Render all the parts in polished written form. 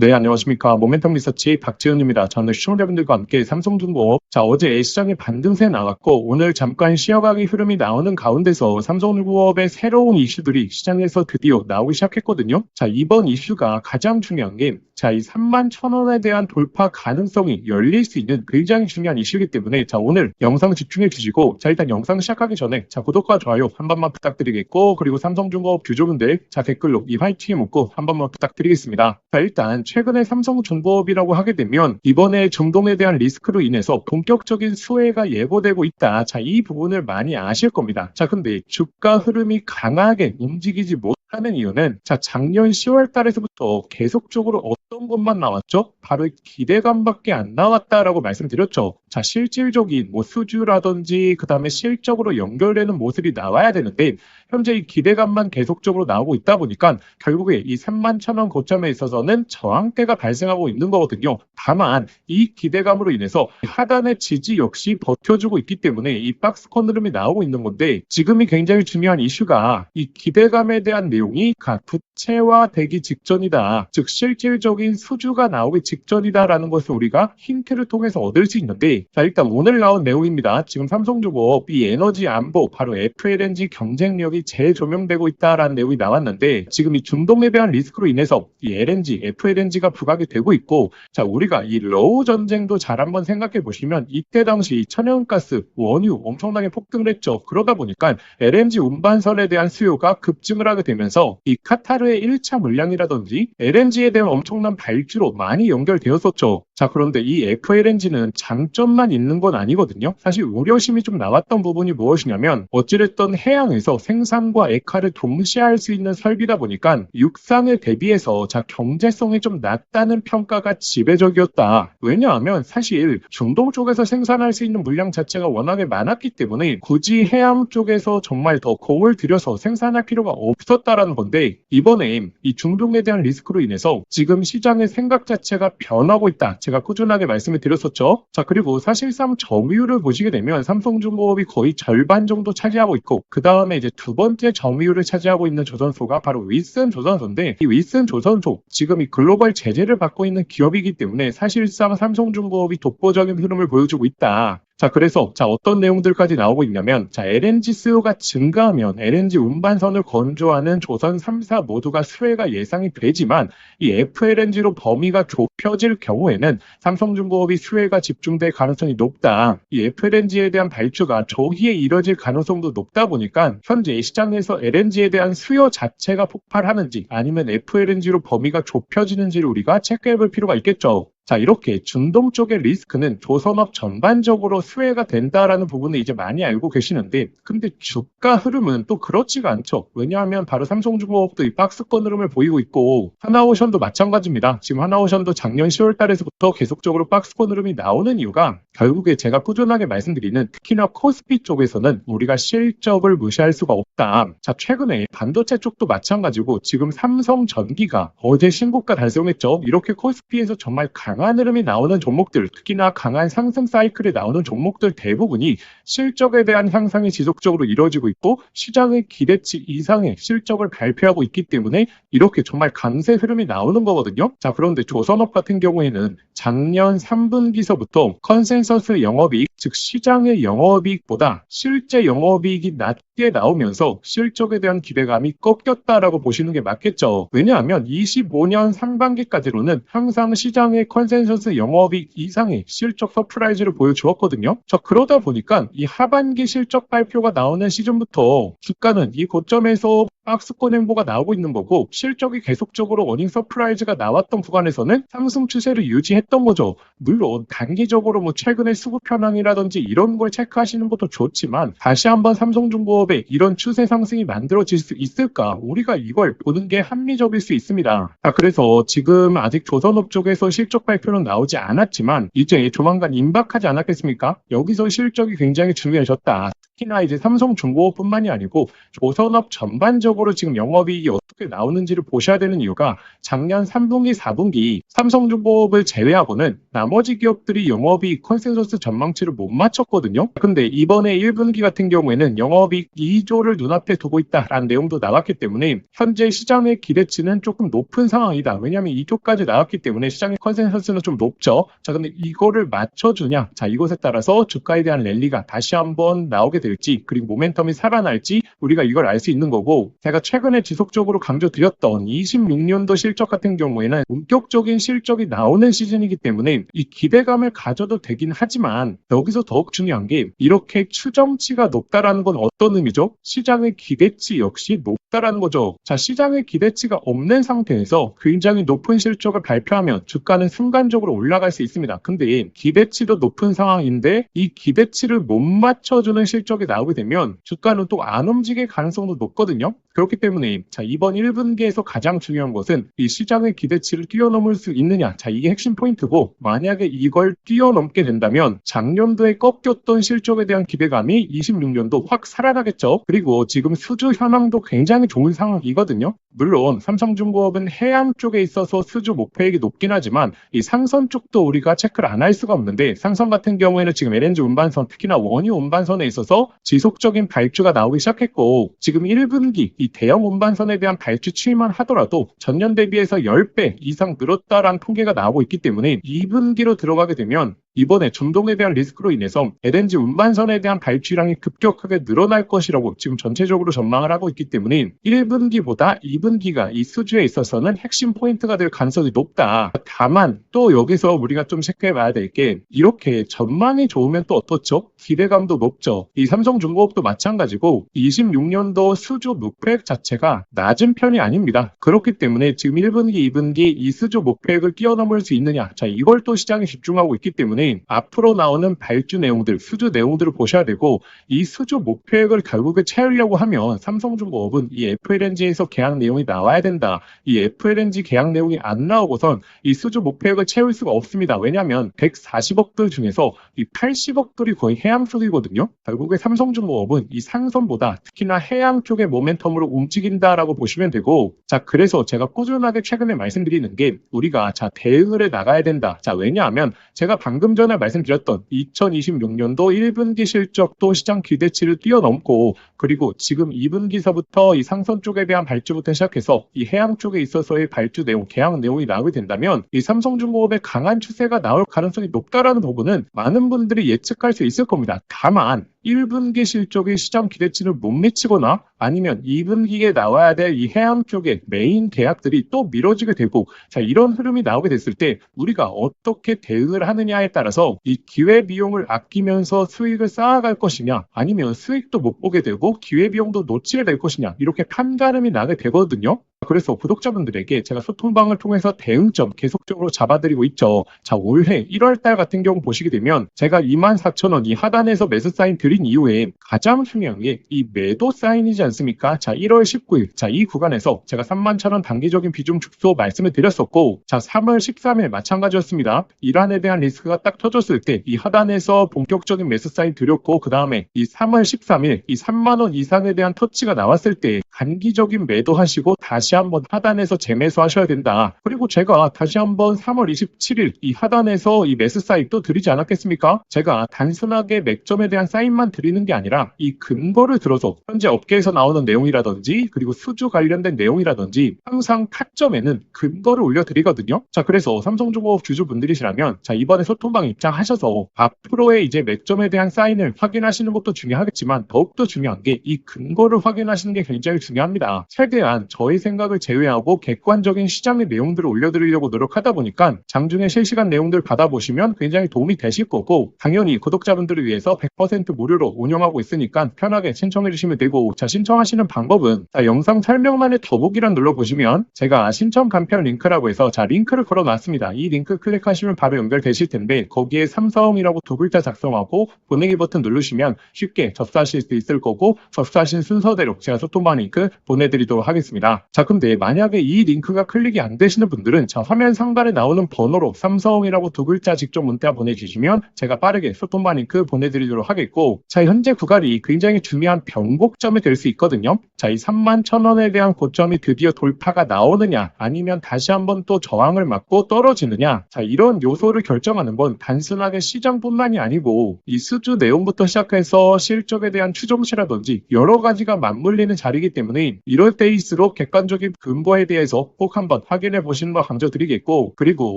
네, 안녕하십니까. 모멘텀 리서치 박지훈입니다. 저는 시청자분들과 함께 삼성중공업, 어제 시장에 반등세 나왔고, 오늘 잠깐 쉬어가기 흐름이 나오는 가운데서 삼성중공업의 새로운 이슈들이 시장에서 드디어 나오기 시작했거든요. 이번 이슈가 가장 중요한 게, 이 31,000원에 대한 돌파 가능성이 열릴 수 있는 굉장히 중요한 이슈이기 때문에, 오늘 영상 집중해 주시고, 일단 영상 시작하기 전에, 구독과 좋아요 한 번만 부탁드리겠고, 그리고 삼성중공업 유저분들, 댓글로 이 화이팅에 묻고 한 번만 부탁드리겠습니다. 일단, 최근에 삼성중공업이라고 하게 되면 이번에 중동에 대한 리스크로 인해서 본격적인 수혜가 예고되고 있다. 이 부분을 많이 아실 겁니다. 근데 주가 흐름이 강하게 움직이지 못하는 이유는 작년 10월 달에서부터 계속적으로 어떤 것만 나왔죠? 바로 기대감밖에 안 나왔다라고 말씀드렸죠. 실질적인 수주라든지 그 다음에 실적으로 연결되는 모습이 나와야 되는데 현재 이 기대감만 계속적으로 나오고 있다 보니까 결국에 이 31,000원 고점에 있어서는 저항대가 발생하고 있는 거거든요. 다만 이 기대감으로 인해서 하단의 지지 역시 버텨주고 있기 때문에 이 박스권 흐름이 나오고 있는 건데 지금이 굉장히 중요한 이슈가 이 기대감에 대한 내용이 구체화되기 직전이다. 즉 실질적인 수주가 나오기 직전이다라는 것을 우리가 힌트를 통해서 얻을 수 있는데 일단 오늘 나온 내용입니다. 지금 삼성중공업 이 에너지 안보 바로 FLNG 경쟁력이 재조명되고 있다라는 내용이 나왔는데 지금 이 중동에 대한 리스크로 인해서 이 LNG, FLNG가 부각이 되고 있고 우리가 이 러우 전쟁도 잘 한번 생각해 보시면 이때 당시 천연가스, 원유 엄청나게 폭등을 했죠. 그러다 보니까 LNG 운반선에 대한 수요가 급증을 하게 되면서 이 카타르의 1차 물량이라든지 LNG에 대한 엄청난 발주로 많이 연결되었었죠. 그런데 이 FLNG는 장점만 있는 건 아니거든요. 사실 우려심이 좀 나왔던 부분이 무엇이냐면 어찌됐든 해양에서 생산과 액화를 동시에 할 수 있는 설비다 보니까 육상에 대비해서 경제성이 좀 낮다는 평가가 지배적이었다. 왜냐하면 사실 중동 쪽에서 생산할 수 있는 물량 자체가 워낙에 많았기 때문에 굳이 해양 쪽에서 정말 더 공을 들여서 생산할 필요가 없었다라는 건데 이번에 이 중동에 대한 리스크로 인해서 지금 시장의 생각 자체가 변하고 있다. 제가 꾸준하게 말씀을 드렸었죠. 그리고 사실상 점유율을 보시게 되면 삼성중공업이 거의 절반 정도 차지하고 있고 그 다음에 이제 두 번째 점유율을 차지하고 있는 조선소가 바로 윌슨 조선소인데 이 윌슨 조선소 지금 이 글로벌 제재를 받고 있는 기업이기 때문에 사실상 삼성중공업이 독보적인 흐름을 보여주고 있다. 그래서 어떤 내용들까지 나오고 있냐면 LNG 수요가 증가하면 LNG 운반선을 건조하는 조선 3사 모두가 수혜가 예상이 되지만 이 FLNG로 범위가 좁혀질 경우에는 삼성중공업이 수혜가 집중될 가능성이 높다. 이 FLNG에 대한 발주가 조기에 이뤄질 가능성도 높다 보니까 현재 시장에서 LNG에 대한 수요 자체가 폭발하는지 아니면 FLNG로 범위가 좁혀지는지를 우리가 체크해 볼 필요가 있겠죠. 이렇게 중동 쪽의 리스크는 조선업 전반적으로 수혜가 된다라는 부분을 이제 많이 알고 계시는데 근데 주가 흐름은 또 그렇지가 않죠. 왜냐하면 바로 삼성중공업도 이 박스권 흐름을 보이고 있고 하나오션도 마찬가지입니다. 지금 하나오션도 작년 10월 달에서부터 계속적으로 박스권 흐름이 나오는 이유가 결국에 제가 꾸준하게 말씀드리는 특히나 코스피 쪽에서는 우리가 실적을 무시할 수가 없다. 최근에 반도체 쪽도 마찬가지고 지금 삼성전기가 어제 신고가 달성했죠. 이렇게 코스피에서 정말 강한 흐름이 나오는 종목들, 특히나 강한 상승 사이클이 나오는 종목들 대부분이 실적에 대한 향상이 지속적으로 이루어지고 있고 시장의 기대치 이상의 실적을 발표하고 있기 때문에 이렇게 정말 강세 흐름이 나오는 거거든요. 그런데 조선업 같은 경우에는 작년 3분기서부터 컨센서스 영업이익, 즉 시장의 영업이익보다 실제 영업이익이 낮게 나오면서 실적에 대한 기대감이 꺾였다라고 보시는 게 맞겠죠. 왜냐하면 25년 상반기까지로는 항상 시장의 컨센서스 영업이익 이상의 실적 서프라이즈를 보여주었거든요. 그러다 보니까 이 하반기 실적 발표가 나오는 시즌부터 주가는 이 고점에서 박스권 행보가 나오고 있는 거고 실적이 계속적으로 어닝 서프라이즈가 나왔던 구간에서는 상승 추세를 유지했던 거죠. 물론 단기적으로 최근에 수급 현황이라든지 이런 걸 체크하시는 것도 좋지만 다시 한번 삼성중공업에 이런 추세 상승이 만들어질 수 있을까? 우리가 이걸 보는 게 합리적일 수 있습니다. 그래서 지금 아직 조선업 쪽에서 실적 발표는 나오지 않았지만 이제 조만간 임박하지 않았겠습니까? 여기서 실적이 굉장히 중요해졌다. 특히나 이제 삼성중공업뿐만이 아니고 조선업 전반적으로 지금 영업이익이 어떻게 나오는지를 보셔야 되는 이유가 작년 3분기, 4분기 삼성중공업을 제외한 제외하고는 나머지 기업들이 영업이익 컨센서스 전망치를 못 맞췄거든요. 근데 이번에 1분기 같은 경우에는 영업이익 2조를 눈앞에 두고 있다라는 내용도 나왔기 때문에 현재 시장의 기대치는 조금 높은 상황이다. 왜냐하면 2조까지 나왔기 때문에 시장의 컨센서스는 좀 높죠. 자, 근데 이거를 맞춰주냐? 자, 이것에 따라서 주가에 대한 랠리가 다시 한번 나오게 될지, 그리고 모멘텀이 살아날지 우리가 이걸 알 수 있는 거고, 제가 최근에 지속적으로 강조드렸던 26년도 실적 같은 경우에는 본격적인 실적이 나오는 시즌이기 때문에 이 기대감을 가져도 되긴 하지만 여기서 더욱 중요한 게 이렇게 추정치가 높다라는 건 어떤 의미죠? 시장의 기대치 역시 높다라는 거죠. 자, 시장의 기대치가 없는 상태에서 굉장히 높은 실적을 발표하면 주가는 순간적으로 올라갈 수 있습니다. 근데 기대치도 높은 상황인데 이 기대치를 못 맞춰주는 실적이 나오게 되면 주가는 또 안 움직일 가능성도 높거든요. 그렇기 때문에 자, 이번 1분기에서 가장 중요한 것은 이 시장의 기대치를 뛰어넘을 수 있느냐. 자, 이게 핵심 포인트고, 만약에 이걸 뛰어넘게 된다면 작년도에 꺾였던 실적에 대한 기대감이 26년도 확 살아나겠죠. 그리고 지금 수주 현황도 굉장히 좋은 상황이거든요. 물론 삼성중공업은 해양 쪽에 있어서 수주 목표액이 높긴 하지만 이 상선 쪽도 우리가 체크를 안 할 수가 없는데, 상선 같은 경우에는 지금 LNG 운반선, 특히나 원유 운반선에 있어서 지속적인 발주가 나오기 시작했고, 지금 1분기 이 대형 운반선에 대한 발주 추이만 하더라도 전년 대비해서 10배 이상 늘었다라는 통계가 나오고 있기 때문에 2분기로 들어가게 되면 이번에 중동에 대한 리스크로 인해서 LNG 운반선에 대한 발주량이 급격하게 늘어날 것이라고 지금 전체적으로 전망을 하고 있기 때문에 1분기보다 2분기가 이 수주에 있어서는 핵심 포인트가 될 가능성이 높다. 다만 또 여기서 우리가 좀 체크해 봐야 될 게, 이렇게 전망이 좋으면 또 어떻죠? 기대감도 높죠. 이 삼성중공업도 마찬가지고 26년도 수주 목표액 자체가 낮은 편이 아닙니다. 그렇기 때문에 지금 1분기, 2분기 이 수주 목표액을 뛰어넘을 수 있느냐, 자, 이걸 또 시장이 집중하고 있기 때문에 앞으로 나오는 발주 내용들, 수주 내용들을 보셔야 되고, 이 수주 목표액을 결국에 채우려고 하면 삼성중공업은 이 FLNG에서 계약 내용이 나와야 된다. 이 FLNG 계약 내용이 안 나오고선 이 수주 목표액을 채울 수가 없습니다. 왜냐하면 140억들 중에서 이 80억들이 거의 해양 쪽이거든요. 결국에 삼성중공업은 이 상선보다 특히나 해양 쪽의 모멘텀으로 움직인다라고 보시면 되고, 자, 그래서 제가 꾸준하게 최근에 말씀드리는 게, 우리가 자, 대응을 해 나가야 된다. 자, 왜냐하면 제가 방금 전에 말씀드렸던 2026년도 1분기 실적도 시장 기대치를 뛰어넘고, 그리고 지금 2분기서부터 이 상선 쪽에 대한 발주부터 시작해서 이 해양 쪽에 있어서의 발주 내용, 계약 내용이 나오게 된다면 이 삼성중공업의 강한 추세가 나올 가능성이 높다라는 부분은 많은 분들이 예측할 수 있을 겁니다. 다만 1분기 실적이 시장 기대치를 못 미치거나 아니면 2분기에 나와야 될 이 해양 쪽의 메인 계약들이 또 미뤄지게 되고, 자, 이런 흐름이 나오게 됐을 때 우리가 어떻게 대응을 하느냐에 따라서 이 기회비용을 아끼면서 수익을 쌓아갈 것이냐, 아니면 수익도 못 보게 되고 기회비용도 놓치게 될 것이냐, 이렇게 판가름이 나게 되거든요. 그래서 구독자분들에게 제가 소통방을 통해서 대응점 계속적으로 잡아드리고 있죠. 자, 올해 1월달 같은 경우 보시게 되면 제가 24,000원 이 하단에서 매수 사인 드린 이후에 가장 중요한 게 이 매도 사인이지 않습니까? 자, 1월 19일, 자, 이 구간에서 제가 31,000원 단기적인 비중 축소 말씀을 드렸었고, 자, 3월 13일 마찬가지였습니다. 이란에 대한 리스크가 딱 터졌을 때 이 하단에서 본격적인 매수 사인 드렸고, 그 다음에 이 3월 13일 이 3만원 이상에 대한 터치가 나왔을 때 단기적인 매도하시고 다시 한번 하단에서 재매수 하셔야 된다. 그리고 제가 다시 한번 3월 27일 이 하단에서 이 매수 사인 또 드리지 않았겠습니까? 제가 단순하게 맥점에 대한 사인만 드리는 게 아니라 이 근거를 들어서 현재 업계에서 나오는 내용이라든지 그리고 수주 관련된 내용이라든지 항상 타점에는 근거를 올려드리거든요. 자, 그래서 삼성중공업 주주분들이시라면 자, 이번에 소통방 입장하셔서 앞으로의 이제 맥점에 대한 사인을 확인하시는 것도 중요하겠지만 더욱더 중요한 게 이 근거를 확인하시는 게 굉장히 중요합니다. 최대한 저희 생각을 제외하고 객관적인 시장의 내용들을 올려드리려고 노력하다 보니까 장중에 실시간 내용들 받아보시면 굉장히 도움이 되실 거고, 당연히 구독자분들을 위해서 100% 무료로 운영하고 있으니까 편하게 신청해 주시면 되고, 자, 신청하시는 방법은 자, 영상 설명란에 더보기란 눌러보시면 제가 신청 간편 링크라고 해서 자, 링크를 걸어 놨습니다. 이 링크 클릭하시면 바로 연결되실 텐데 거기에 삼성이라고 두 글자 작성하고 보내기 버튼 누르시면 쉽게 접수하실 수 있을 거고, 접수하신 순서대로 제가 소통방 링크 보내드리도록 하겠습니다. 자, 근데 만약에 이 링크가 클릭이 안 되시는 분들은 화면 상단에 나오는 번호로 삼성이라고 두 글자 직접 문자 보내주시면 제가 빠르게 소통반 링크 보내드리도록 하겠고, 현재 구간이 굉장히 중요한 변곡점이 될 수 있거든요. 이 31,000원에 대한 고점이 드디어 돌파가 나오느냐, 아니면 다시 한번 또 저항을 맞고 떨어지느냐, 이런 요소를 결정하는 건 단순하게 시장뿐만이 아니고 이 수주 내용부터 시작해서 실적에 대한 추정치라든지 여러 가지가 맞물리는 자리이기 때문에 이럴 때일수록 객관적인 근거에 대해서 꼭 한번 확인해 보시는 거 강조드리겠고, 그리고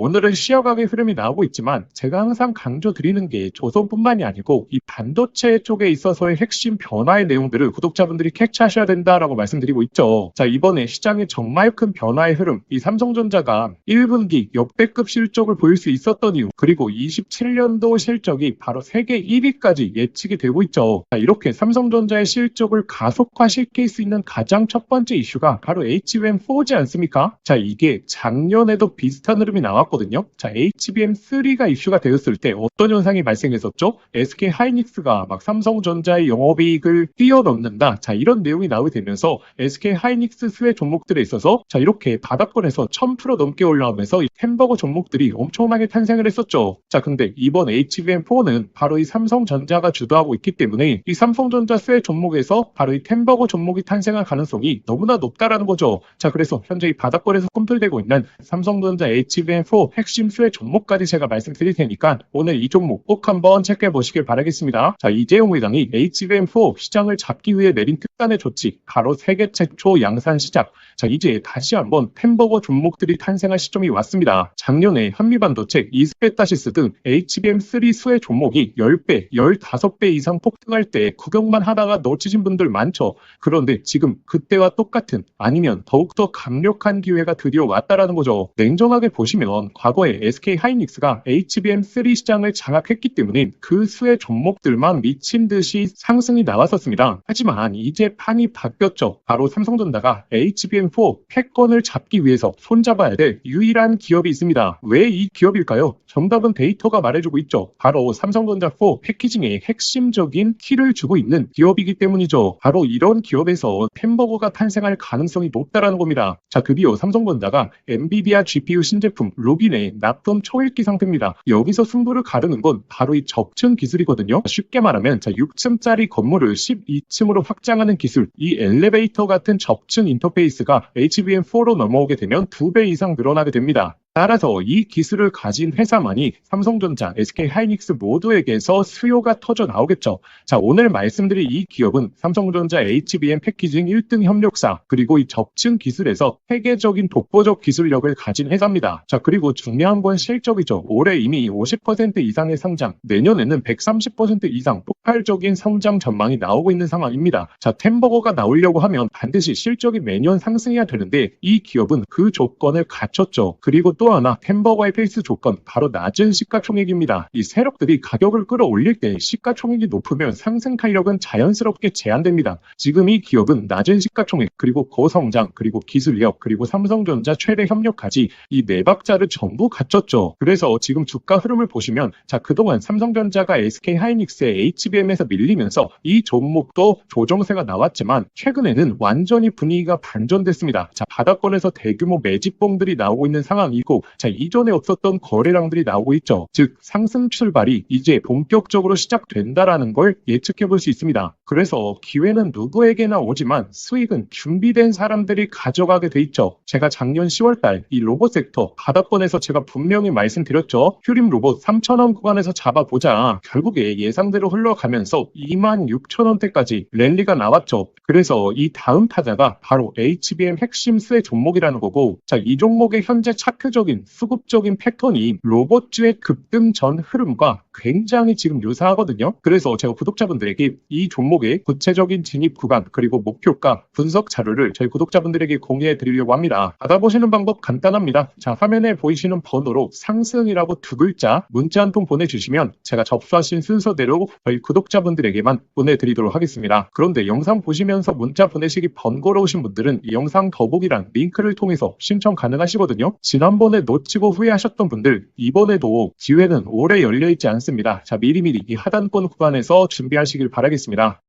오늘은 시어각의 흐름이 나오고 있지만 제가 항상 강조드리는 게 조선뿐만이 아니고 이 반도체 쪽에 있어서의 핵심 변화의 내용들을 구독자분들이 캡처하셔야 된다라고 말씀드리고 있죠. 이번에 시장의 정말 큰 변화의 흐름, 이 삼성전자가 1분기 역대급 실적을 보일 수 있었던 이유, 그리고 27년도 실적이 바로 세계 1위까지 예측이 되고 있죠. 이렇게 삼성전자의 실적을 가속화시킬 수 있는 가장 첫 번째 이슈가 바로 HBM4지 않습니까? 이게 작년에도 비슷한 흐름이 나왔거든요. HBM3가 이슈가 되었을 때 어떤 현상이 발생했었죠? SK 하이닉스가 막 삼성전자의 영업이익을 뛰어넘는다. 이런 내용이 나오게 되면서 SK 하이닉스 수혜 종목들에 있어서 이렇게 바닥권에서 1000% 넘게 올라오면서 이 햄버거 종목들이 엄청나게 탄생을 했었죠. 근데 이번 HBM4는 바로 이 삼성전자가 주도하고 있기 때문에 이 삼성전자 수혜 종목에서 바로 이 햄버거 종목이 탄생할 가능성이 너무나 높다라는 거죠. 그래서 현재 이 바닥권에서 꿈틀대고 있는 삼성전자 HBM4 핵심 수혜 종목까지 제가 말씀드릴 테니까 오늘 이 종목 꼭 한번 체크해 보시길 바라겠습니다. 이재용 회장이 HBM4 시장을 잡기 위해 내린 특단의 조치, 바로 세계 최초 양산 시작. 이제 다시 한번 햄버거 종목들이 탄생할 시점이 왔습니다. 작년에 한미반도체, 이스페타시스 등 HBM3 수혜 종목이 10배, 15배 이상 폭등할 때 구경만 하다가 놓치신 분들 많죠. 그런데 지금 그때와 똑같은, 아니면 더욱더 강력한 기회가 드디어 왔다라는 거죠. 냉정하게 보시면 과거에 SK 하이닉스가 HBM3 시장을 장악했기 때문에 그 수혜 종목들만 미친 듯이 상승이 나왔었습니다. 하지만 이제 판이 바뀌었죠. 바로 삼성전자가 HBM4 패권을 잡기 위해서 손잡아야 될 유일한 기업이 있습니다. 왜 이 기업일까요? 정답은 데이터가 말해주고 있죠. 바로 삼성전자 4 패키징의 핵심적인 키를 주고 있는 기업이기 때문이죠. 바로 이런 기업에서 햄버거가 탄생할 가능성이 높다라는 겁니다. 드디어 삼성전자가 엔비디아 GPU 신제품 루빈의 납품 초읽기 상태입니다. 여기서 승부를 가르는 건 바로 이 적층 기술이거든요. 쉽게 말하면 6층짜리 건물을 12층으로 확장하는 기술, 이 엘리베이터 같은 적층 인터페이스가 HBM4로 넘어오게 되면 2배 이상 늘어나게 됩니다. 따라서 이 기술을 가진 회사만이 삼성전자, SK 하이닉스 모두에게서 수요가 터져 나오겠죠. 오늘 말씀드릴 이 기업은 삼성전자 HBM 패키징 1등 협력사, 그리고 이 적층 기술에서 세계적인 독보적 기술력을 가진 회사입니다. 그리고 중요한 건 실적이죠. 올해 이미 50% 이상의 성장, 내년에는 130% 이상 폭발적인 성장 전망이 나오고 있는 상황입니다. 템버거가 나오려고 하면 반드시 실적이 매년 상승해야 되는데 이 기업은 그 조건을 갖췄죠. 그리고 또 하나 햄버거의 필수 조건, 바로 낮은 시가총액입니다. 이 세력들이 가격을 끌어올릴 때 시가총액이 높으면 상승 탄력은 자연스럽게 제한됩니다. 지금 이 기업은 낮은 시가총액, 그리고 고성장, 그리고 기술력, 그리고 삼성전자 최대 협력까지 이 네 박자를 전부 갖췄죠. 그래서 지금 주가 흐름을 보시면 그동안 삼성전자가 SK 하이닉스의 HBM에서 밀리면서 이 종목도 조정세가 나왔지만 최근에는 완전히 분위기가 반전됐습니다. 바닥권에서 대규모 매집봉들이 나오고 있는 상황이고, 이전에 없었던 거래량들이 나오고 있죠. 즉 상승 출발이 이제 본격적으로 시작된다라는 걸 예측해 볼 수 있습니다. 그래서 기회는 누구에게나 오지만 수익은 준비된 사람들이 가져가게 돼 있죠. 제가 작년 10월달 이 로봇 섹터 바닥권에서 제가 분명히 말씀드렸죠. 휴림 로봇 3,000원 구간에서 잡아보자. 결국에 예상대로 흘러가면서 26,000원대까지 랠리가 나왔죠. 그래서 이 다음 타자가 바로 HBM 핵심 수혜 종목이라는 거고, 이 종목의 현재 차트적인 수급적인 패턴이 로봇주의 급등 전 흐름과 굉장히 지금 유사하거든요. 그래서 제가 구독자분들에게 이 종목의 구체적인 진입 구간, 그리고 목표가 분석 자료를 저희 구독자분들에게 공유해 드리려고 합니다. 받아보시는 방법 간단합니다. 화면에 보이시는 번호로 상승이라고 두 글자 문자 한 통 보내주시면 제가 접수하신 순서대로 저희 구독자분들에게만 보내드리도록 하겠습니다. 그런데 영상 보시면서 문자 보내시기 번거로우신 분들은 이 영상 더보기란 링크를 통해서 신청 가능하시거든요. 지난번에 놓치고 후회하셨던 분들, 이번에도 기회는 오래 열려있지 않습니다. 미리미리 이 하단권 구간에서 준비하시길 바라겠습니다.